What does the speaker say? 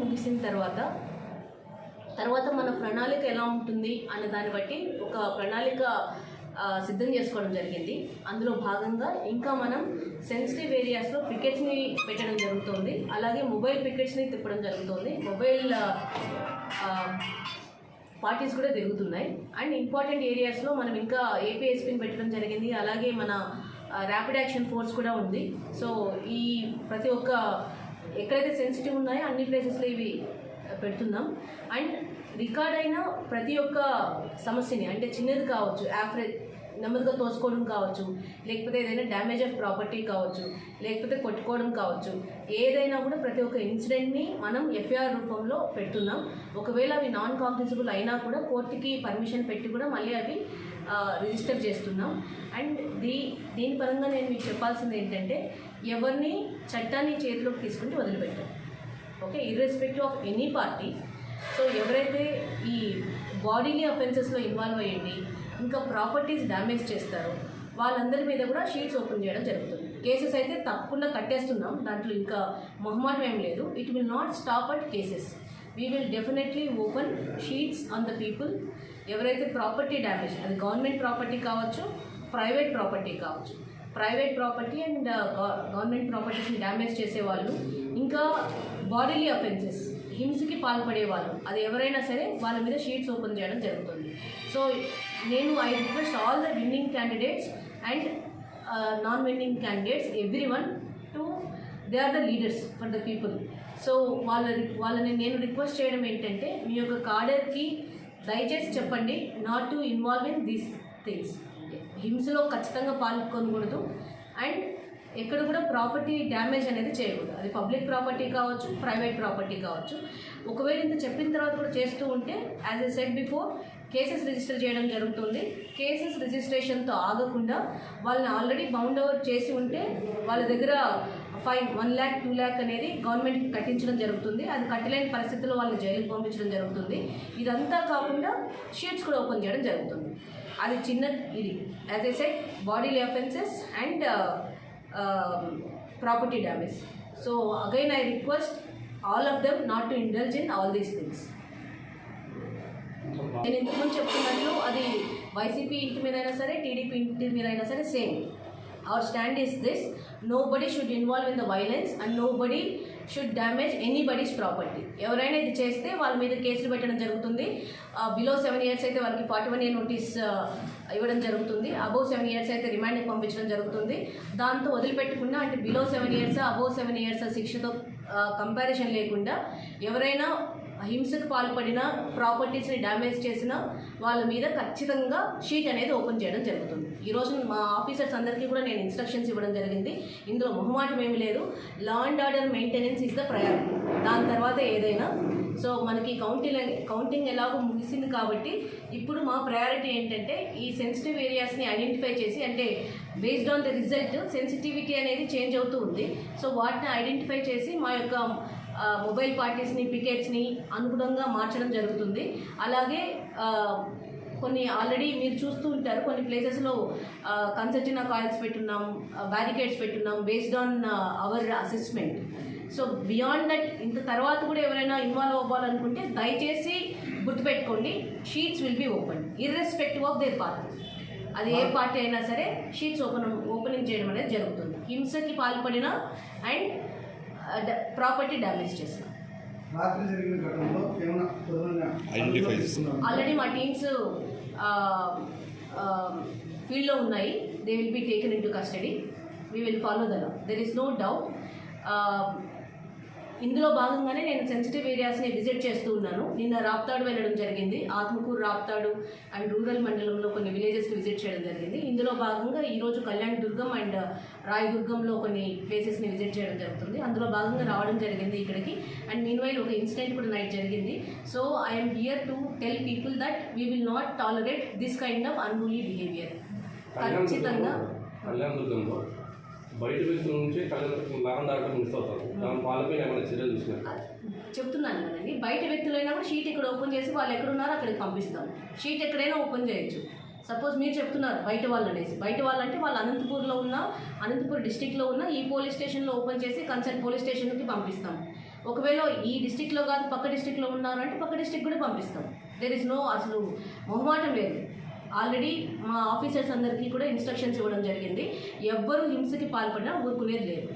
ముగిసిన తర్వాత మన ప్రణాళిక ఎలా ఉంటుంది అనే దాన్ని బట్టి ఒక ప్రణాళిక సిద్ధం చేసుకోవడం జరిగింది. అందులో భాగంగా ఇంకా మనం సెన్సిటివ్ ఏరియాస్లో పికెట్స్ని పెట్టడం జరుగుతుంది. అలాగే మొబైల్ పికెట్స్ని తిప్పడం జరుగుతుంది. మొబైల్ పార్టీస్ కూడా తిరుగుతున్నాయి. అండ్ ఇంపార్టెంట్ ఏరియాస్లో మనం ఇంకా ఏపీఎస్పీని పెట్టడం జరిగింది. అలాగే మన ర్యాపిడ్ యాక్షన్ ఫోర్స్ కూడా ఉంది. సో ఈ ప్రతి ఒక్క ఎక్కడైతే సెన్సిటివ్ ఉన్నాయో అన్ని ప్లేసెస్లో ఇవి పెడుతున్నాం. అండ్ రికార్డ్ అయిన ప్రతి ఒక్క సమస్యని, అంటే చిన్నది కావచ్చు, యావరేజ్ నెమ్మదిగా తోసుకోవడం కావచ్చు, లేకపోతే ఏదైనా డ్యామేజ్ ఆఫ్ ప్రాపర్టీ కావచ్చు, లేకపోతే కొట్టుకోవడం కావచ్చు, ఏదైనా కూడా ప్రతి ఒక్క ఇన్సిడెంట్ని మనం ఎఫ్ఐఆర్ రూపంలో పెడుతున్నాం. ఒకవేళ అవి నాన్ కాగ్నిజబుల్ అయినా కూడా కోర్టుకి పర్మిషన్ పెట్టి కూడా మళ్ళీ అవి రిజిస్టర్ చేస్తున్నాం. అండ్ దీని పరంగా నేను మీకు చెప్పాల్సింది ఏంటంటే, ఎవరిని చట్టాన్ని చేతిలోకి తీసుకుంటే వదిలిపెట్టాం. Okay, irrespective of any party. So ఎవరైతే ఈ బాడీలీ అఫెన్సెస్లో ఇన్వాల్వ్ అయ్యండి, ఇంకా ప్రాపర్టీస్ డ్యామేజ్ చేస్తారో వాళ్ళందరి మీద కూడా షీట్స్ ఓపెన్ చేయడం జరుగుతుంది. కేసెస్ అయితే తప్పకుండా కట్టేస్తున్నాం, దాంట్లో ఇంకా మొహమాటం ఏం లేదు. It will not stop at cases. We will definitely open sheets on the people. ఎవరైతే ప్రాపర్టీ డ్యామేజ్, అది గవర్నమెంట్ ప్రాపర్టీ కావచ్చు, ప్రైవేట్ ప్రాపర్టీ కావచ్చు, ప్రైవేట్ ప్రాపర్టీ అండ్ గవర్నమెంట్ ప్రాపర్టీస్ని డ్యామేజ్ చేసేవాళ్ళు, ఇంకా బాడీలీ అఫెన్సెస్, హింసకి పాల్పడేవాళ్ళు, అది ఎవరైనా సరే వాళ్ళ మీద షీట్స్ ఓపెన్ చేయడం జరుగుతుంది. సో నేను I request all the winning candidates and non winning candidates, everyone to they are the leaders for the people. So వాళ్ళని నేను రిక్వెస్ట్ చేయడం ఏంటంటే, మీ యొక్క కార్డర్కి దయచేసి చెప్పండి not to involve in these things. హింసలో ఖచ్చితంగా పాల్గొనకూడదు. అండ్ ఎక్కడ కూడా ప్రాపర్టీ డ్యామేజ్ అనేది చేయకూడదు. అది పబ్లిక్ ప్రాపర్టీ కావచ్చు, ప్రైవేట్ ప్రాపర్టీ కావచ్చు. ఒకవేళ ఇంత చెప్పిన తర్వాత కూడా చేస్తూ ఉంటే, as I said before, cases register చేయడం జరుగుతుంది. కేసెస్ రిజిస్ట్రేషన్తో ఆగకుండా వాళ్ళని ఆల్రెడీ బౌండ్ ఓవర్ చేసి ఉంటే వాళ్ళ దగ్గర ఫైన్ 1 lakh 2 lakh అనేది గవర్నమెంట్కి కట్టించడం జరుగుతుంది. అది కట్టలేని పరిస్థితుల్లో వాళ్ళని జైలుకి పంపించడం జరుగుతుంది. ఇదంతా కాకుండా షీట్స్ కూడా ఓపెన్ చేయడం జరుగుతుంది. అది చిన్న ఇది as I said bodily offences and property damage. So again I request all of them not to indulge in all these things. నేను ఇంతకుముందు చెప్తున్నట్లు అది వైసీపీ ఇంటి మీద అయినా సరే, టీడీపీ ఇంటి మీద అయినా సరే same. Our stand is this: nobody should involve in the violence and nobody should damage anybody's property. ఎవరైనా ఇది చేస్తే వాళ్ళ మీద కేసులు పెట్టడం జరుగుతుంది. బిలో 7 years అయితే వాళ్ళకి 41 year నోటీస్ ఇవ్వడం జరుగుతుంది. అబోవ్ 7 years అయితే రిమాండ్కి పంపించడం జరుగుతుంది. దాంతో వదిలిపెట్టకుండా, అంటే బిలో 7 years అబోవ్ 7 years శిక్షతో కంపారిజన్ లేకుండా ఎవరైనా హింసకు పాల్పడిన, ప్రాపర్టీస్ని డ్యామేజ్ చేసిన వాళ్ళ మీద ఖచ్చితంగా షీట్ అనేది ఓపెన్ చేయడం జరుగుతుంది. ఈరోజు మా ఆఫీసర్స్ అందరికీ కూడా నేను ఇన్స్ట్రక్షన్స్ ఇవ్వడం జరిగింది. ఇందులో మొహమాటం ఏమీ లేదు. Law and order maintenance is the priority, దాని తర్వాత ఏదైనా. సో మనకి కౌంటింగ్ ఎలాగో ముగిసింది కాబట్టి ఇప్పుడు మా ప్రయారిటీ ఏంటంటే, ఈ సెన్సిటివ్ ఏరియాస్ని ఐడెంటిఫై చేసి, అంటే based on the result sensitivity అనేది చేంజ్ అవుతూ ఉంది. సో వాటిని ఐడెంటిఫై చేసి మా యొక్క మొబైల్ పార్టీస్ని, పికెట్స్ని అనుగుణంగా మార్చడం జరుగుతుంది. అలాగే కొన్ని ఆల్రెడీ మీరు చూస్తూ ఉంటారు, కొన్ని ప్లేసెస్లో కన్సర్జినా కాయిల్స్ పెట్టున్నాం, బ్యారికేడ్స్ పెట్టున్నాం based on our assessment. So beyond that, ఇంత తర్వాత కూడా ఎవరైనా ఇన్వాల్వ్ అవ్వాలనుకుంటే దయచేసి గుర్తుపెట్టుకోండి, sheets will be open irrespective of their party. అది ఏ పార్టీ అయినా సరే షీట్స్ ఓపెనింగ్ చేయడం అనేది జరుగుతుంది. హింసకి పాల్పడిన అండ్ ప్రాపర్టీ డ్యామేజ్ చేసిన ఆల్రెడీ మా టీమ్స్ ఫీల్డ్లో ఉన్నాయి. They will be taken into custody. We will follow the law, there is no doubt. ఇందులో భాగంగానే నేను సెన్సిటివ్ ఏరియాస్ని విజిట్ చేస్తూ ఉన్నాను. నిన్న రాప్తాడు వెళ్ళడం జరిగింది. ఆత్మకూరు, రాప్తాడు అండ్ రూరల్ మండలంలో కొన్ని విలేజెస్కి విజిట్ చేయడం జరిగింది. ఇందులో భాగంగా ఈరోజు కళ్యాణ్ దుర్గం అండ్ రాయదుర్గంలో కొన్ని ప్లేసెస్ని విజిట్ చేయడం జరుగుతుంది. అందులో భాగంగా రావడం జరిగింది ఇక్కడికి. అండ్ మీన్వైల్ ఒక ఇన్సిడెంట్ కూడా నైట్ జరిగింది. So I'm here to tell people that we will not tolerate this kind of unruly behaviour. ఖచ్చితంగా బయట వ్యక్తుల నుంచి లాభం దాకా మిస్ అవుతారు. దాని వాళ్ళపై ఏమైనా చర్యలు తీసుకున్నారు చెప్తున్నాను కదండి. బయట వ్యక్తులైనా కూడా షీట్ ఇక్కడ ఓపెన్ చేసి వాళ్ళు ఎక్కడున్నారో అక్కడికి పంపిస్తాం. షీట్ ఎక్కడైనా ఓపెన్ చేయొచ్చు. సపోజ్ మీరు చెప్తున్నారు బయట వాళ్ళు అనేసి, బయట వాళ్ళంటే వాళ్ళు అనంతపూర్ డిస్టిక్లో ఉన్న ఈ పోలీస్ స్టేషన్లో ఓపెన్ చేసి కన్సర్న్ పోలీస్ స్టేషన్కి పంపిస్తాం. ఒకవేళ ఈ డిస్టిక్లో కాదు పక్క డిస్టిక్లో ఉన్నారు అంటే పక్క డిస్టిక్ కూడా పంపిస్తాం. దేర్ ఇస్ నో అసలు మొహమాటం లేదు. ఆల్రెడీ మా ఆఫీసర్స్ అందరికీ కూడా ఇన్స్ట్రక్షన్స్ ఇవ్వడం జరిగింది. ఎవ్వరూ హింసకి పాల్పడినా ఊరుకునేది లేదు.